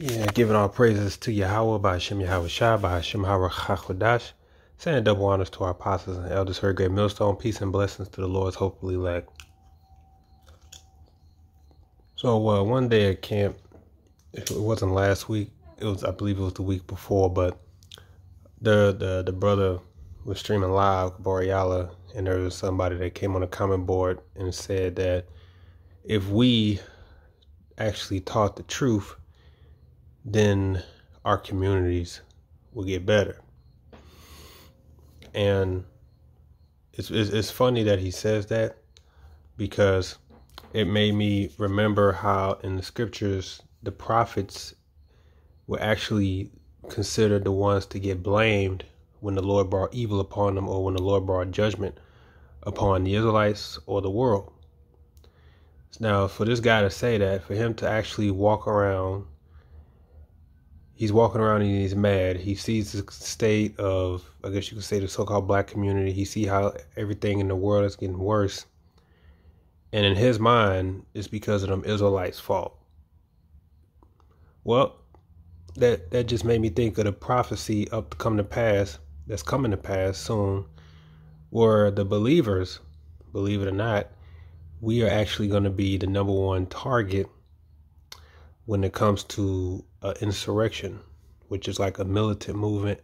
Yeah, giving all praises to Yahweh by Hashem Yahweh Shai by Hashem Yahweh Chachodash. Saying double honors to our apostles and elders, her great millstone, peace and blessings to the Lord's hopefully elect. So one day at camp, if it wasn't last week, I believe it was the week before, but the brother was streaming live, Boreala, and there was somebody that came on a comment board and said that if we actually taught the truth, then our communities will get better. And it's funny that he says that, because it made me remember how in the scriptures the prophets were actually considered the ones to get blamed when the Lord brought evil upon them, or when the Lord brought judgment upon the Israelites or the world. Now, for this guy to say that, for him to actually walk around, he's walking around and he's mad. He sees the state of, I guess you could say, the so-called black community. He sees how everything in the world is getting worse. And in his mind, it's because of them Israelites' fault. Well, that just made me think of the prophecy that's coming to pass soon, where the believers, believe it or not, we are actually going to be the number one target when it comes to insurrection, which is like a militant movement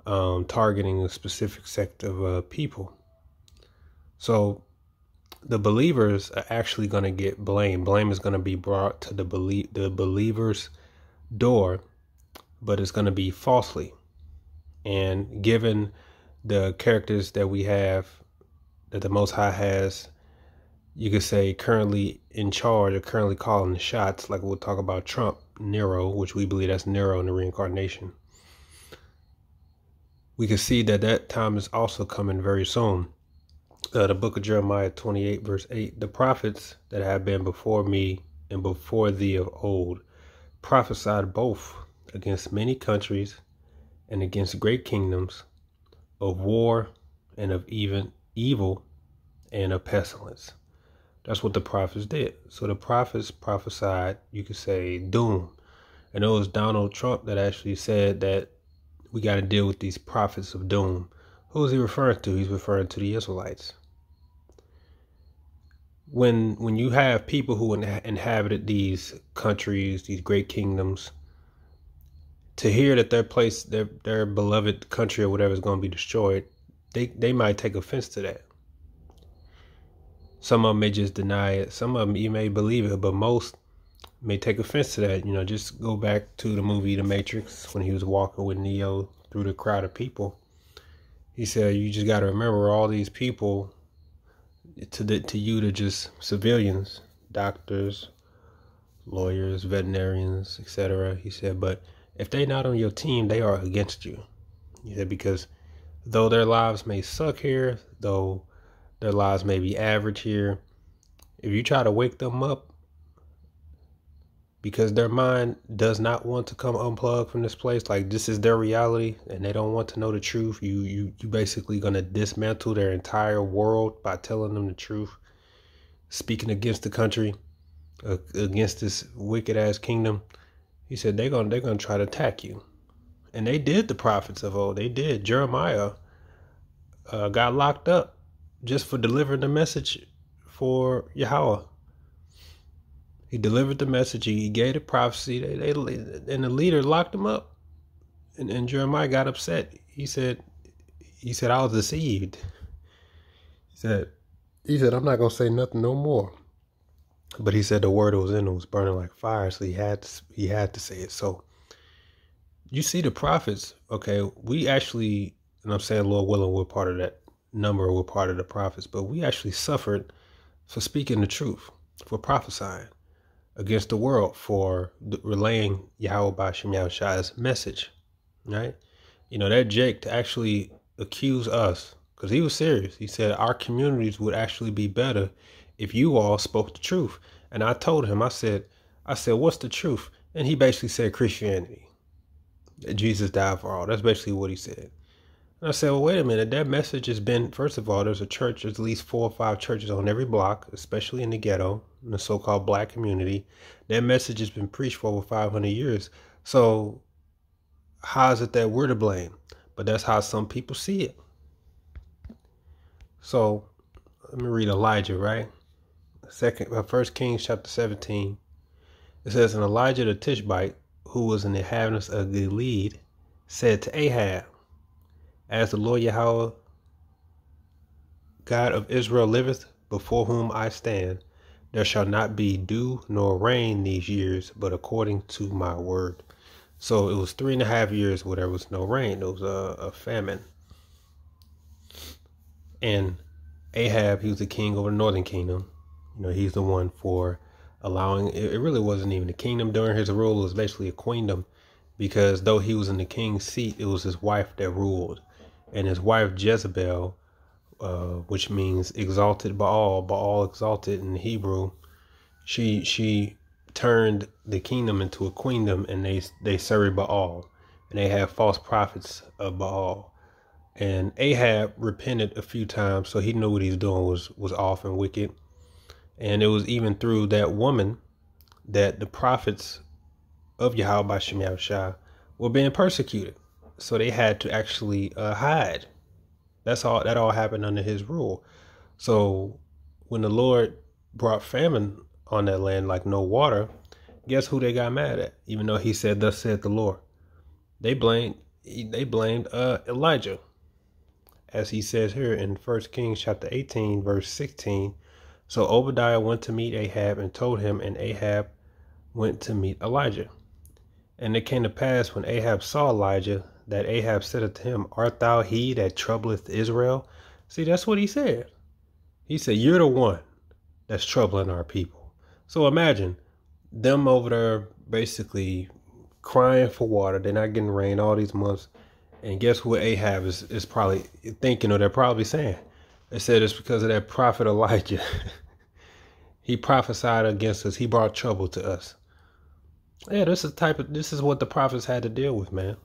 targeting a specific sect of people. So the believers are actually going to get blamed. Blame is going to be brought to the believers' door, but it's going to be falsely. And given the characters that we have, that the Most High has, you could say currently in charge or currently calling the shots, like we'll talk about Trump, Nero, which we believe that's Nero in the reincarnation. We can see that time is also coming very soon. The book of Jeremiah 28 verse 8, the prophets that have been before me and before thee of old prophesied both against many countries and against great kingdoms, of war and of even evil and of pestilence. That's what the prophets did. So the prophets prophesied, you could say, doom. And it was Donald Trump that actually said that we got to deal with these prophets of doom. Who is he referring to? He's referring to the Israelites. When you have people who inhabited these countries, these great kingdoms, to hear that their beloved country or whatever is going to be destroyed, they might take offense to that. Some of them may just deny it. Some of them you may believe it, but most may take offense to that. Just go back to the movie The Matrix, when he was walking with Neo through the crowd of people. He said, you just got to remember all these people, to you, they're just civilians, doctors, lawyers, veterinarians, etc. He said, but if they're not on your team, they are against you. He said, because though their lives may suck here, though their lives may be average here, if you try to wake them up, because their mind does not want to come unplugged from this place, like this is their reality, and they don't want to know the truth, you basically going to dismantle their entire world by telling them the truth, speaking against the country, against this wicked ass kingdom. He said they're gonna try to attack you. And they did. The prophets of old, they did. Jeremiah got locked up just for delivering the message for Yahweh. He delivered the message. He gave the prophecy. And the leader locked him up. And Jeremiah got upset. He said, I was deceived. He said, I'm not going to say nothing no more. But he said the word that was in him was burning like fire. So he had to say it. So you see the prophets. Okay, we actually, and I'm saying Lord willing, we're part of that number. We're part of the prophets. But we actually suffered for speaking the truth, for prophesying against the world, for relaying Yahweh by Hashem Yahweh Shai's message, right? That Jake to actually accuse us, because he was serious. He said our communities would actually be better if you all spoke the truth. And I told him, I said, what's the truth? And he basically said Christianity, that Jesus died for all. That's basically what he said. And I said, well, wait a minute. That message has been, first of all, there's a church, there's at least 4 or 5 churches on every block, especially in the ghetto, in the so-called black community. That message has been preached for over 500 years. So how is it that we're to blame? But that's how some people see it. So let me read Elijah, right? First Kings chapter 17. It says, and Elijah the Tishbite, who was an inhabitant of Gilead, said to Ahab, as the Lord Yahweh, God of Israel liveth, before whom I stand, there shall not be dew nor rain these years, but according to my word. So it was 3.5 years where there was no rain. It was a famine. And Ahab, he was the king over the northern kingdom. You know, he's the one for allowing, it really wasn't even a kingdom during his rule. It was basically a queendom, because though he was in the king's seat, it was his wife that ruled. And his wife Jezebel, which means exalted Baal exalted in Hebrew, she turned the kingdom into a queendom, and they served Baal, and they had false prophets of Baal. And Ahab repented a few times, so he knew what he was doing was off and wicked. And it was even through that woman that the prophets of Yahweh B'Shem Yahushua were being persecuted. So they had to actually hide. That all happened under his rule. So when the Lord brought famine on that land like no water, guess who they got mad at? Even though he said, thus saith the Lord. They blamed Elijah. As he says here in 1 Kings chapter 18, verse 16. So Obadiah went to meet Ahab and told him, and Ahab went to meet Elijah. And it came to pass when Ahab saw Elijah, that Ahab said unto him, art thou he that troubleth Israel? See, that's what he said. He said, you're the one that's troubling our people. So imagine them over there basically crying for water. They're not getting rain all these months. And guess what Ahab is probably thinking, or they're probably saying? They said it's because of that prophet Elijah. He prophesied against us. He brought trouble to us. Yeah, this is what the prophets had to deal with, man.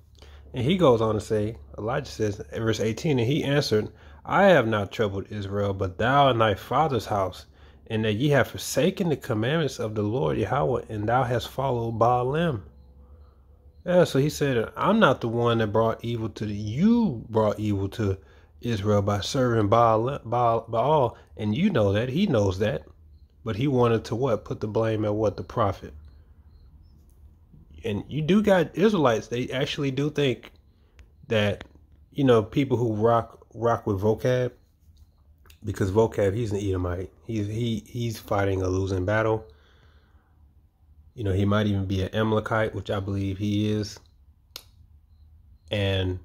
And he goes on to say, Elijah says, in verse 18, and he answered, I have not troubled Israel, but thou and thy father's house, and that ye have forsaken the commandments of the Lord Yahweh, and thou hast followed Baalim. Yeah, so he said, I'm not the one that brought evil to you brought evil to Israel by serving Baal, and you know that. He knows that. But he wanted to what? Put the blame at what? The prophet. And you do got Israelites. They actually do think that, you know, people who rock with Vocab, because Vocab, he's an Edomite. He's fighting a losing battle. You know, he might even be an Amalekite, which I believe he is. And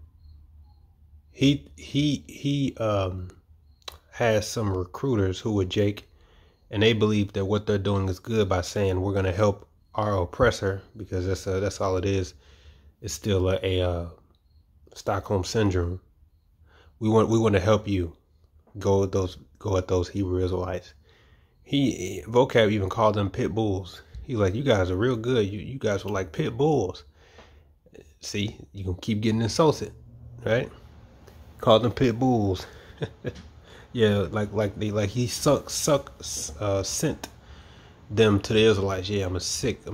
he has some recruiters who are Jake, and they believe that what they're doing is good by saying we're going to help our oppressor, because that's all it is. It's still a Stockholm syndrome. We want to help you go at those Hebrew Israelites. Vocab even called them pit bulls. He's like, you guys are real good. You guys were like pit bulls. See, you can keep getting insulted, right? Called them pit bulls. Yeah, like he sent them to the Israelites. Yeah, I'm a sick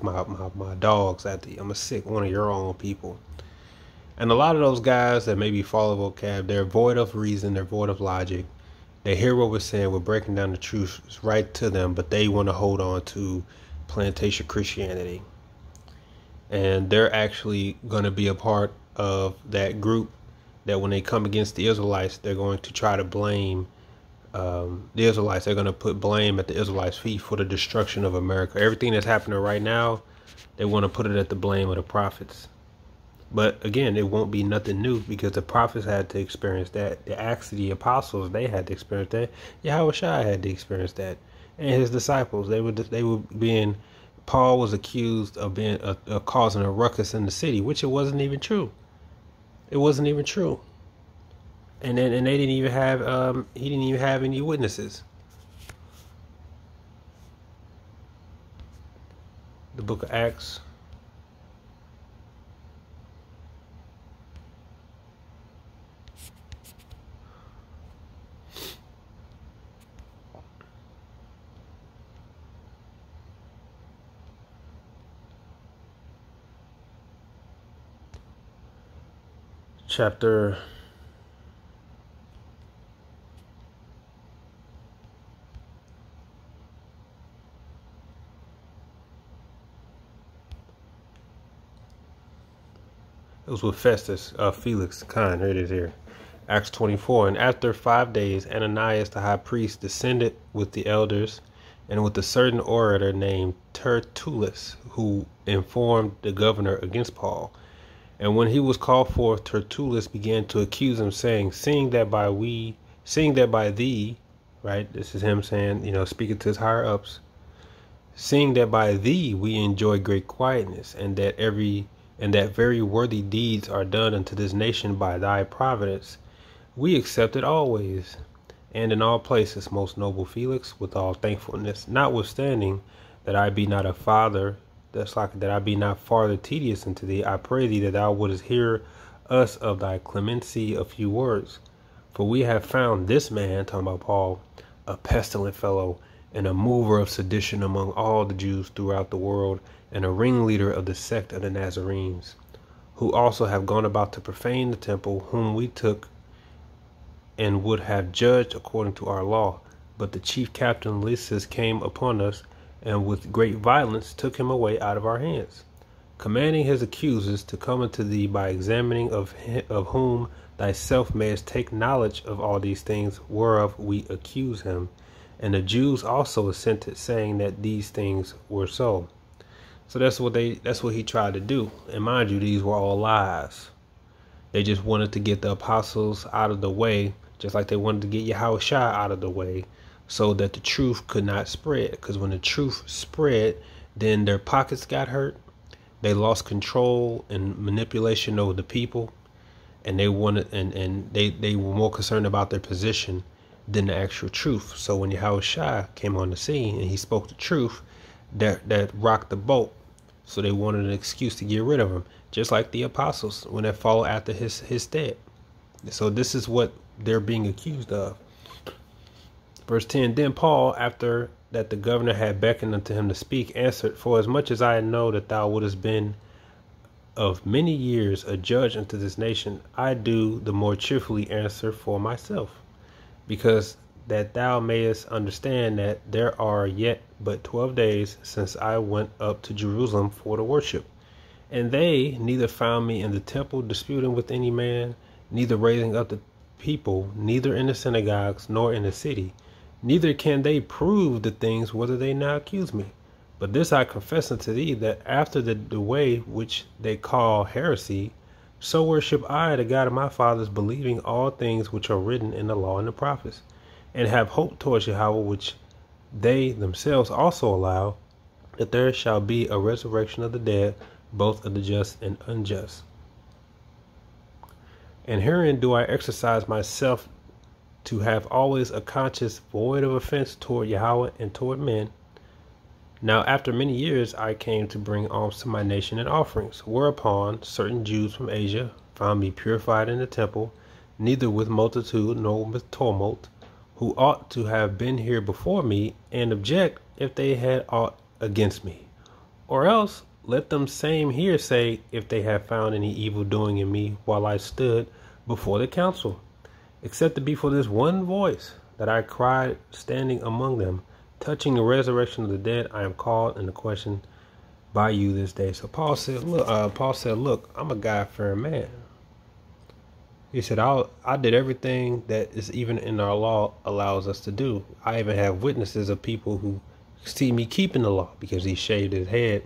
my dogs at the. I'm a sick one of your own people. And a lot of those guys that maybe follow Vocab, they're void of reason, they're void of logic. They hear what we're saying, we're breaking down the truth right to them, but they want to hold on to plantation Christianity. And they're actually going to be a part of that group that when they come against the Israelites, they're going to try to blame the Israelites. They're going to put blame at the Israelites' feet for the destruction of America. Everything that's happening right now, they want to put it at the blame of the prophets. But again, it won't be nothing new, because the prophets had to experience that. The Acts of the Apostles, they had to experience that. Yahweh Shai had to experience that. And his disciples, they were being, Paul was accused of being causing a ruckus in the city, which it wasn't even true. It wasn't even true. And they didn't even have he didn't even have any witnesses. The book of Acts. chapter 24. Here it is here. Acts 24. And after 5 days, Ananias the high priest descended with the elders and with a certain orator named Tertullus, who informed the governor against Paul. And when he was called forth, Tertullus began to accuse him, saying, seeing that by thee, right? This is him saying, speaking to his higher ups, seeing that by thee we enjoy great quietness, and that very worthy deeds are done unto this nation by thy providence, we accept it always, and in all places, most noble Felix, with all thankfulness, notwithstanding that I be not a father, that I be not farther tedious unto thee, I pray thee that thou wouldest hear us of thy clemency a few words. For we have found this man, talking about Paul, a pestilent fellow, and a mover of sedition among all the Jews throughout the world, and a ringleader of the sect of the Nazarenes, who also have gone about to profane the temple, whom we took and would have judged according to our law. But the chief captain Lysias came upon us, and with great violence took him away out of our hands, commanding his accusers to come unto thee by examining of whom thyself mayest take knowledge of all these things whereof we accuse him. And the Jews also assented, saying that these things were so. So that's what he tried to do. And mind you, these were all lies. They just wanted to get the apostles out of the way, just like they wanted to get Yahushua out of the way, so that the truth could not spread. Because when the truth spread, then their pockets got hurt. They lost control and manipulation over the people, and they wanted and they were more concerned about their position than the actual truth. So when Yahushua came on the scene and he spoke the truth, that rocked the boat. So they wanted an excuse to get rid of him, just like the apostles when they followed after his stead. So this is what they're being accused of. Verse 10, then Paul, after that the governor had beckoned unto him to speak, answered, for as much as I know that thou wouldest been of many years a judge unto this nation, I do the more cheerfully answer for myself, because that thou mayest understand that there are yet but 12 days since I went up to Jerusalem for the worship. And they neither found me in the temple disputing with any man, neither raising up the people, neither in the synagogues, nor in the city. Neither can they prove the things whether they now accuse me. But this I confess unto thee, that after the way which they call heresy, so worship I the God of my fathers, believing all things which are written in the law and the prophets, and have hope towards Yahweh, which they themselves also allow, that there shall be a resurrection of the dead, both of the just and unjust. And herein do I exercise myself to have always a conscience void of offense toward Yahweh and toward men. Now after many years I came to bring alms to my nation and offerings, whereupon certain Jews from Asia found me purified in the temple, neither with multitude nor with tumult, who ought to have been here before me, and object if they had aught against me. Or else let them same here say if they have found any evil doing in me while I stood before the council, except to be for this one voice that I cried standing among them, touching the resurrection of the dead, I am called into question by you this day. So Paul said, look, I'm a God-fearing man. He said, I did everything that is even in our law allows us to do. I even have witnesses of people who see me keeping the law, because he shaved his head,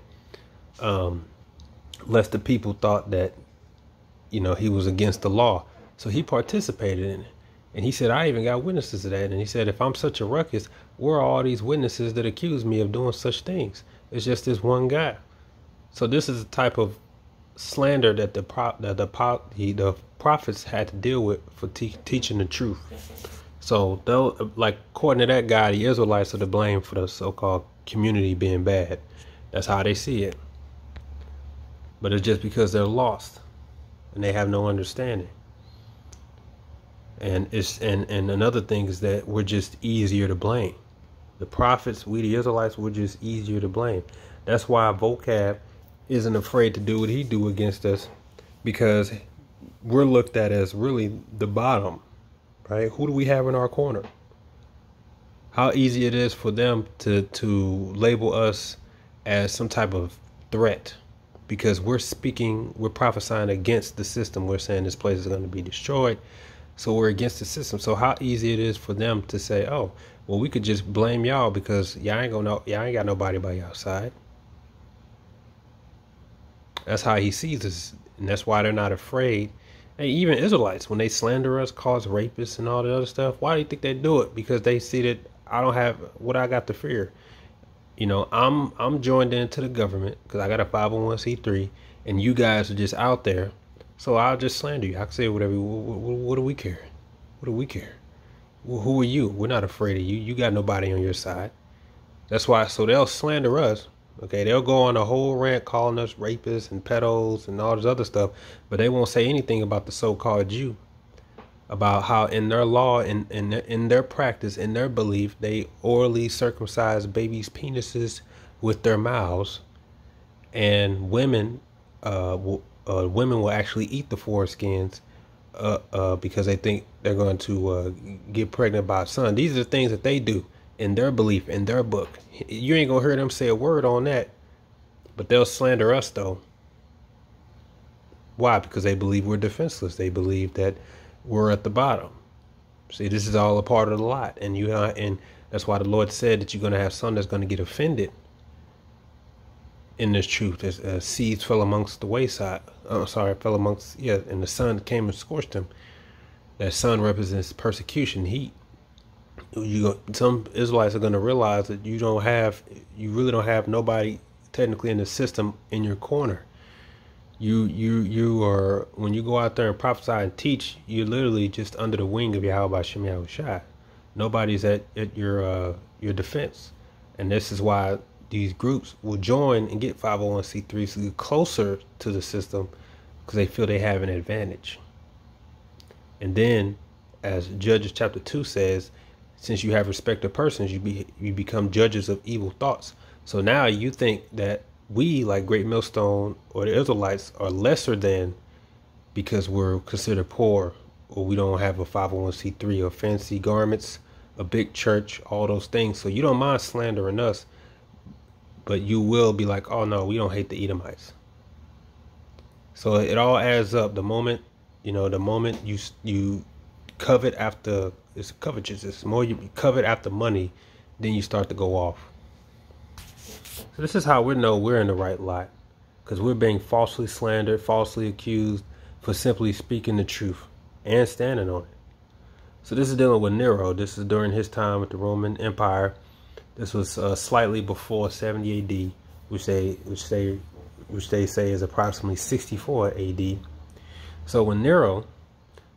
lest the people thought that, he was against the law. So he participated in it. And he said, I even got witnesses of that. And he said, if I'm such a ruckus, where are all these witnesses that accuse me of doing such things? It's just this one guy. So this is a type of slander that the prophets had to deal with for teaching the truth. So though, like according to that guy, the Israelites are to blame for the so-called community being bad. That's how they see it. But it's just because they're lost and they have no understanding. And and another thing is that we're just easier to blame. The prophets, we the Israelites, we're just easier to blame. That's why Vocab isn't afraid to do what he do against us, because we're looked at as really the bottom, right? Who do we have in our corner? How easy it is for them to label us as some type of threat, because we're prophesying against the system. We're saying this place is going to be destroyed. So we're against the system. So how easy it is for them to say, oh, well, we could just blame y'all because y'all ain't got nobody by y'all side. That's how he sees us. And that's why they're not afraid. And even Israelites, when they slander us, call us rapists and all the other stuff, why do you think they do it? Because they see that I don't have what I got to fear. You know, I'm joined into the government because I got a 501c3, and you guys are just out there. So I'll just slander you. I can say whatever. What do we care? What do we care? Well, who are you? We're not afraid of you. You got nobody on your side. That's why. So they'll slander us. Okay, they'll go on a whole rant calling us rapists and pedos and all this other stuff, but they won't say anything about the so-called Jew, about how in their law, in their practice, in their belief, they orally circumcise babies' penises with their mouths, and women will actually eat the foreskins because they think they're going to get pregnant by a son. These are the things that they do in their belief, in their book. You ain't gonna hear them say a word on that, but they'll slander us though. Why? Because they believe we're defenseless. They believe that we're at the bottom. See, this is all a part of the lot, and and that's why the Lord said that you're gonna have some that's gonna get offended in this truth. As seeds fell amongst the wayside. Fell amongst, and the sun came and scorched them. That sun represents persecution, heat. Some Israelites are going to realize that you really don't have nobody technically in the system in your corner. You are, when you go out there and prophesy and teach, you're literally just under the wing of Yahweh Shem Yahushai. Nobody's at your defense, and this is why these groups will join and get 501c3s to get closer to the system because they feel they have an advantage. And then, as Judges chapter 2 says, since you have respect of persons, you become judges of evil thoughts. So now you think that we, like Great Millstone or the Israelites, are lesser than because we're considered poor, or we don't have a 501c3 or fancy garments, a big church, all those things. So you don't mind slandering us, but you will be like, oh no, we don't hate the Edomites. So it all adds up. The moment you covet after, it's covetousness. The more you covet after money, then you start to go off. So this is how we know we're in the right lot, because we're being falsely slandered, falsely accused for simply speaking the truth and standing on it. So this is dealing with Nero. This is during his time with the Roman Empire. This was slightly before 70 AD, which they say is approximately 64 AD. So when Nero,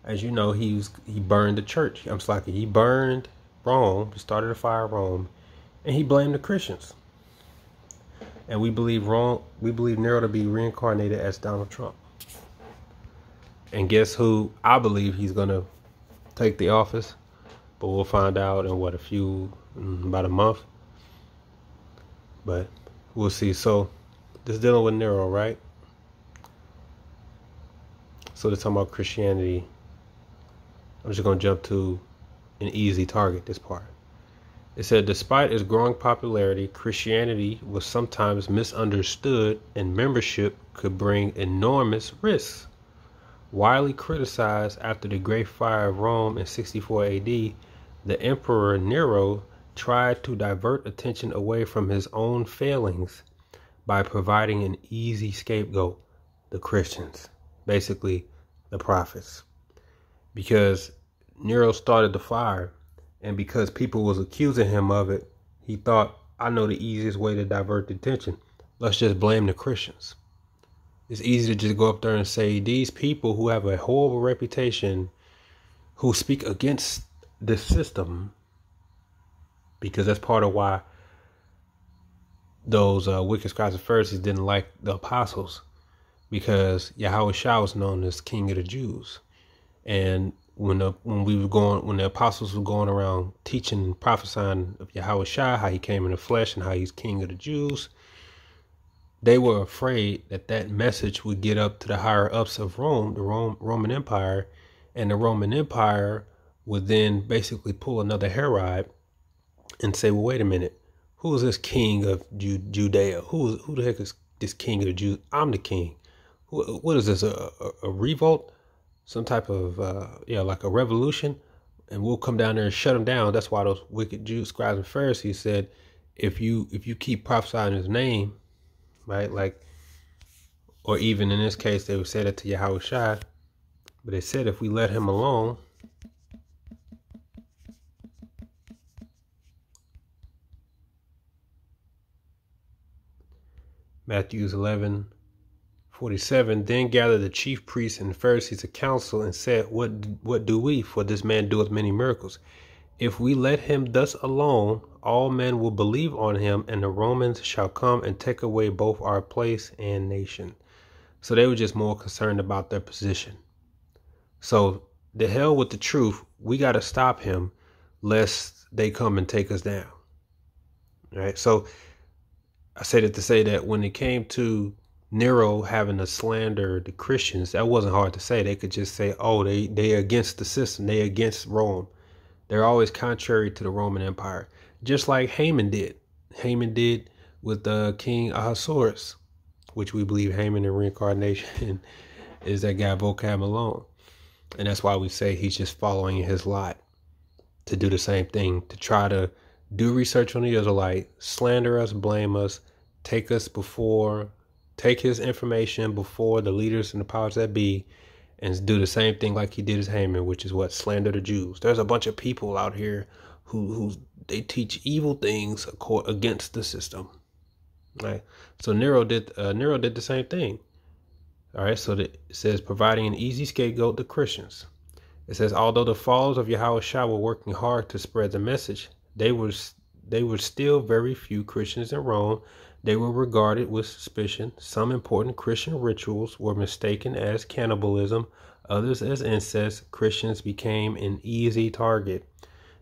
as you know, he burned the church. He burned Rome. He started a fire at Rome, and he blamed the Christians. And we believe Nero to be reincarnated as Donald Trump. And guess who I believe he's gonna take the office? But we'll find out in about a month. But we'll see. So this is dealing with Nero, right? So they're talking about Christianity. I'm just going to jump to an easy target, this part. It said, despite its growing popularity, Christianity was sometimes misunderstood and membership could bring enormous risks. Widely criticized after the Great Fire of Rome in 64 AD, the Emperor Nero tried to divert attention away from his own failings by providing an easy scapegoat, the Christians, basically the prophets. Because Nero started the fire, and because people was accusing him of it, he thought, I know the easiest way to divert the attention. Let's just blame the Christians. It's easy to just go up there and say, these people who have a horrible reputation, who speak against the system, because that's part of why those wicked scribes and Pharisees didn't like the apostles, because Yahushua was known as King of the Jews. And when the apostles were going around teaching and prophesying of Yahushua, how he came in the flesh and how he's King of the Jews, They were afraid that that message would get up to the higher ups of Rome, the Roman Empire, and the Roman Empire would then basically pull another Herod and say, well, wait a minute, who is this king of Judea? Who the heck is this king of the Jews? I'm the king. What is this, a revolt? Some type of, like a revolution? And we'll come down there and shut them down. That's why those wicked Jews, scribes, and Pharisees said, if you keep prophesying his name, right, like, or even in this case, they would say that to Yahushua, but they said if we let him alone, Matthews 11:47, then gathered the chief priests and Pharisees a council and said, what do we? For this man doeth many miracles. If we let him thus alone, all men will believe on him, and the Romans shall come and take away both our place and nation. So they were just more concerned about their position. So the hell with the truth. We got to stop him lest they come and take us down. All right. So I say that to say that when it came to Nero having to slander the Christians, that wasn't hard to say. They could just say, oh, they against the system. They against Rome. They're always contrary to the Roman Empire, just like Haman did. Haman did with King Ahasuerus, which we believe Haman in reincarnation is that guy Vocab Malone. And that's why we say he's just following his lot to do the same thing, to try to do research on the Israelite, slander us, blame us, take his information before the leaders and the powers that be, and do the same thing like he did as Haman, which is what? Slander the Jews. There's a bunch of people out here who they teach evil things against the system. Right? So Nero did the same thing. All right, so it says providing an easy scapegoat to Christians. It says, although the followers of Yahushua were working hard to spread the message, they were still very few Christians in Rome. They were regarded with suspicion. Some important Christian rituals were mistaken as cannibalism, others as incest. Christians became an easy target.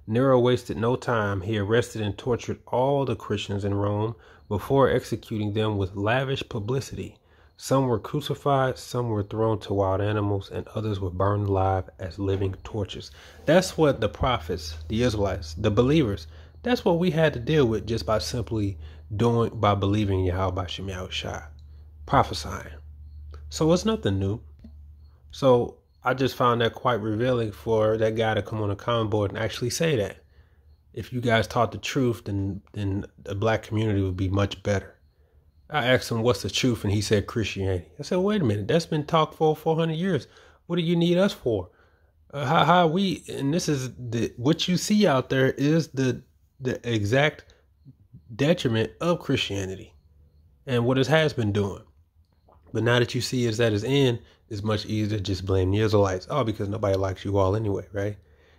Nero wasted no time. He arrested and tortured all the Christians in Rome before executing them with lavish publicity. Some were crucified, some were thrown to wild animals, and others were burned alive as living torches. That's what the prophets, the Israelites, the believers, that's what we had to deal with just by by believing Yahweh Shem Yahushua, prophesying. So it's nothing new. So I just found that quite revealing for that guy to come on a comment board and actually say that. If you guys taught the truth, then the black community would be much better. I asked him, what's the truth? And he said, Christianity. I said, wait a minute. That's been talked for 400 years. What do you need us for? How we, and this is what you see out there is the exact detriment of Christianity and what it has been doing. But now that you see is that it's in, it's much easier to just blame the Israelites. Oh, because nobody likes you all anyway, right?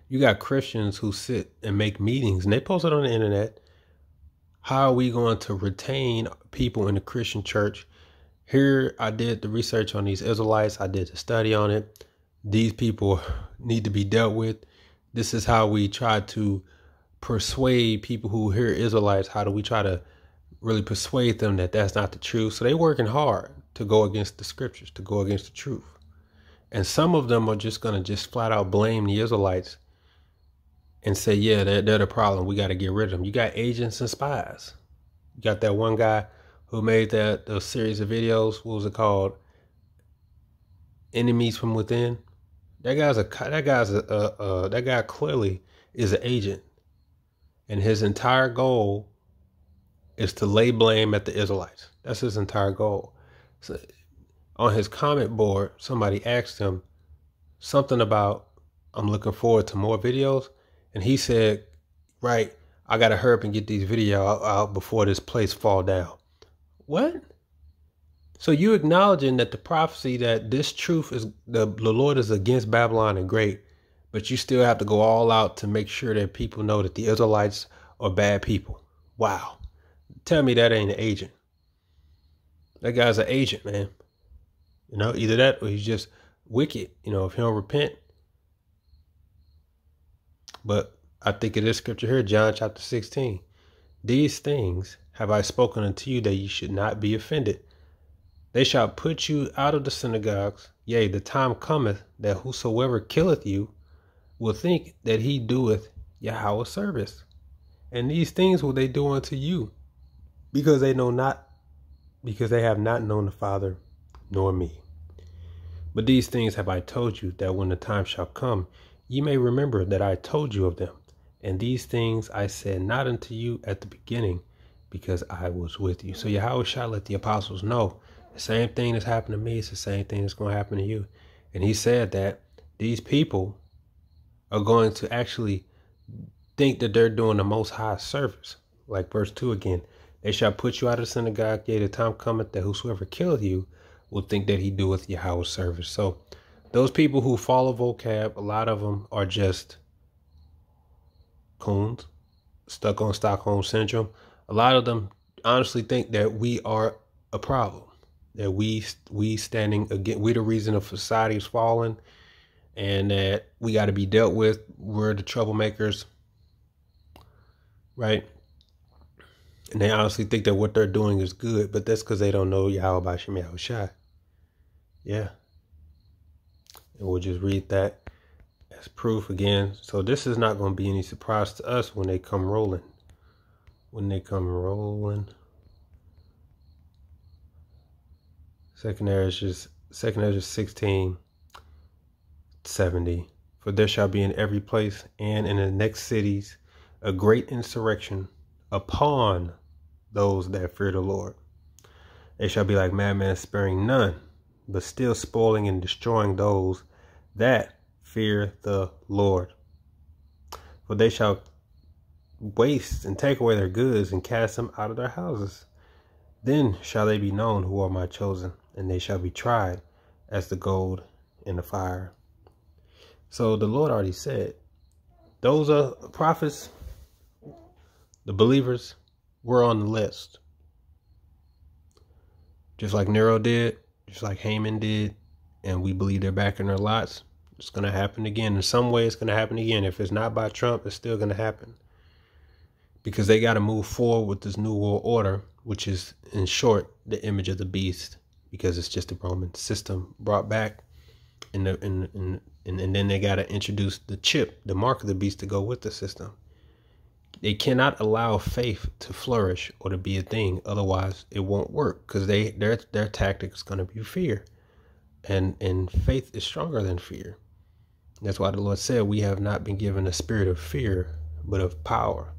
You got Christians who sit and make meetings and they post it on the internet. How are we going to retain people in the Christian church? Here, I did the research on these Israelites. I did the study on it. These people need to be dealt with. This is how we try to persuade people who hear Israelites. How do we try to really persuade them that that's not the truth? So they're working hard to go against the scriptures, to go against the truth. And some of them are just going to just flat out blame the Israelites and say, yeah, they're the problem. We got to get rid of them. You got agents and spies. You got that one guy who made those series of videos. What was it called? Enemies from Within. That guy clearly is an agent, and his entire goal is to lay blame at the Israelites. That's his entire goal. So on his comment board, somebody asked him something about, I'm looking forward to more videos. And he said, right, I got to hurry up and get these videos out before this place fall down. What? So you acknowledging that the prophecy that this truth is the Lord is against Babylon and great, but you still have to go all out to make sure that people know that the Israelites are bad people. Wow. Tell me that ain't an agent. That guy's an agent, man. You know, either that or he's just wicked. You know, if he don't repent. But I think of this scripture here, John chapter 16. These things have I spoken unto you that you should not be offended. They shall put you out of the synagogues. Yea, the time cometh that whosoever killeth you will think that he doeth Yahweh service. And these things will they do unto you, because they know not, because they have not known the Father nor me. But these things have I told you, that when the time shall come, ye may remember that I told you of them. And these things I said not unto you at the beginning, because I was with you. So Yahweh shall let the apostles know the same thing that's happened to me is the same thing that's going to happen to you. And he said that these people are going to actually think that they're doing the Most High service. Like verse 2 again, they shall put you out of the synagogue, yea, the time cometh that whosoever killeth you will think that he doeth Yahweh service. So those people who follow vocab, a lot of them are just coons, stuck on Stockholm Syndrome. A lot of them honestly think that we are a problem, that we standing against, we the reason of society's falling, and that we got to be dealt with. We're the troublemakers, right? And they honestly think that what they're doing is good, but that's because they don't know Yahweh B'Shem Yahweh Shai. Yeah. And we'll just read that as proof again. So this is not going to be any surprise to us when they come rolling. When they come rolling. Second Ezra 16:70. For there shall be in every place and in the next cities a great insurrection upon those that fear the Lord. They shall be like madmen, sparing none, but still spoiling and destroying those that fear the Lord. For they shall waste and take away their goods and cast them out of their houses. Then shall they be known who are my chosen, and they shall be tried as the gold in the fire. So the Lord already said, those are prophets, the believers, were on the list. Just like Nero did, just like Haman did, and we believe they're back in their lots. It's going to happen again. In some way, it's going to happen again. If it's not by Trump, it's still going to happen. Because they got to move forward with this new world order, which is, in short, the image of the beast, because it's just the Roman system brought back. And then they got to introduce the chip, the mark of the beast, to go with the system. They cannot allow faith to flourish or to be a thing. Otherwise, it won't work, because their tactic is going to be fear. And faith is stronger than fear. That's why the Lord said we have not been given a spirit of fear, but of power.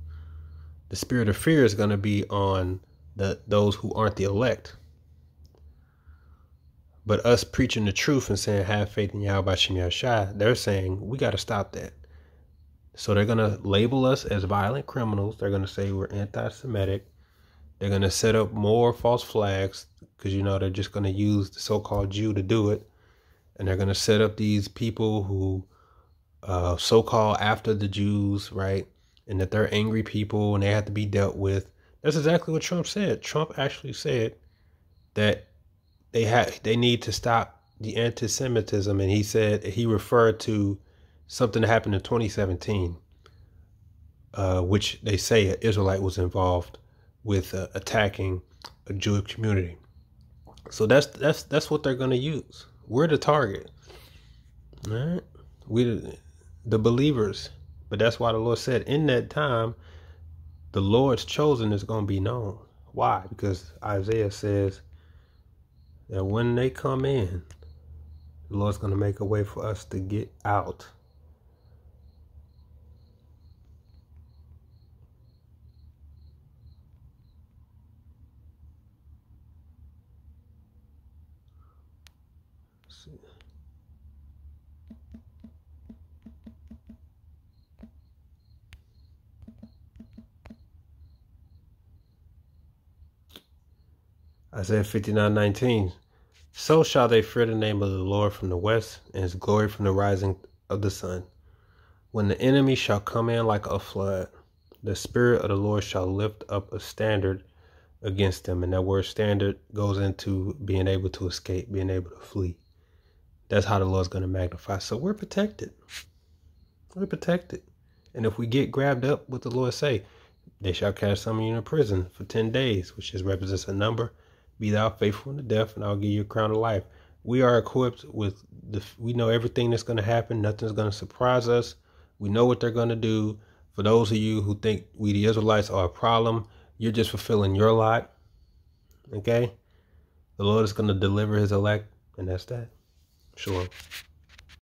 The spirit of fear is going to be on those who aren't the elect. But us preaching the truth and saying have faith in Yahweh B'Shem Yahweh Shai, they're saying we got to stop that. So they're going to label us as violent criminals. They're going to say we're anti-Semitic. They're going to set up more false flags because, they're just going to use the so-called Jew to do it. And they're going to set up these people who so-called after the Jews, right? And that they're angry people and they have to be dealt with. That's exactly what Trump said. Trump actually said that they need to stop the anti-Semitism. And he referred to something that happened in 2017, which they say an Israelite was involved with attacking a Jewish community. So that's what they're going to use. We're the target, all right? We the believers. But that's why the Lord said in that time, the Lord's chosen is going to be known. Why? Because Isaiah says that when they come in, the Lord's going to make a way for us to get out. Isaiah 59:19. So shall they fear the name of the Lord from the west, and his glory from the rising of the sun. When the enemy shall come in like a flood, the Spirit of the Lord shall lift up a standard against them. And that word standard goes into being able to escape, being able to flee. That's how the Lord's going to magnify. So we're protected. We're protected. And if we get grabbed up, what the Lord say, they shall cast some of you in prison for 10 days, which just represents a number. Be thou faithful unto death, and I'll give you a crown of life. We are equipped with we know everything that's going to happen. Nothing's going to surprise us. We know what they're going to do. For those of you who think we the Israelites are a problem, you're just fulfilling your lot. Okay? The Lord is going to deliver his elect, and that's that. Shalom.